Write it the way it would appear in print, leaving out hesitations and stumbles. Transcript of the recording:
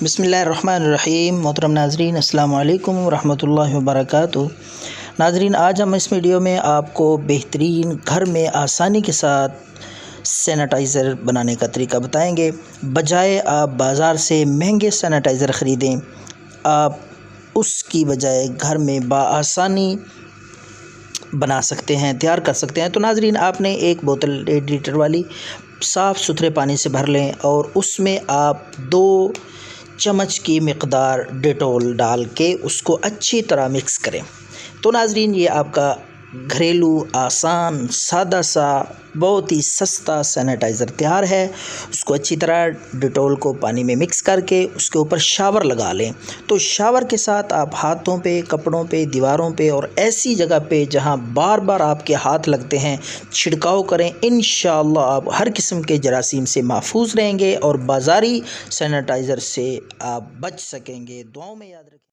बिस्मिल्लाहिर्रहमानिर्रहीम। मोहतरम नाज़रीन, अस्सलामु अलैकुम वरहमतुल्लाहि वबरकातुहू। नाज़रीन, आज हम इस वीडियो में आपको बेहतरीन घर में आसानी के साथ सैनिटाइज़र बनाने का तरीका बताएंगे। बजाय आप बाज़ार से महंगे सैनिटाइज़र ख़रीदें, आप उसकी बजाय घर में बआसानी बना सकते हैं, तैयार कर सकते हैं। तो नाज़रीन, आपने एक बोतल 1 लीटर वाली साफ़ सुथरे पानी से भर लें और उसमें आप 2 चम्मच की मिक़दार डेटॉल डाल के उसको अच्छी तरह मिक्स करें। तो नाज़रीन, ये आपका घरेलू आसान सादा सा बहुत ही सस्ता सैनिटाइज़र तैयार है। उसको अच्छी तरह डेटॉल को पानी में मिक्स करके उसके ऊपर शावर लगा लें। तो शावर के साथ आप हाथों पे, कपड़ों पे, दीवारों पे और ऐसी जगह पे जहां बार बार आपके हाथ लगते हैं छिड़काव करें। इंशाअल्लाह आप हर किस्म के जरासीम से महफूज रहेंगे और बाज़ारी सैनिटाइज़र से आप बच सकेंगे। दुआओं में याद रखें।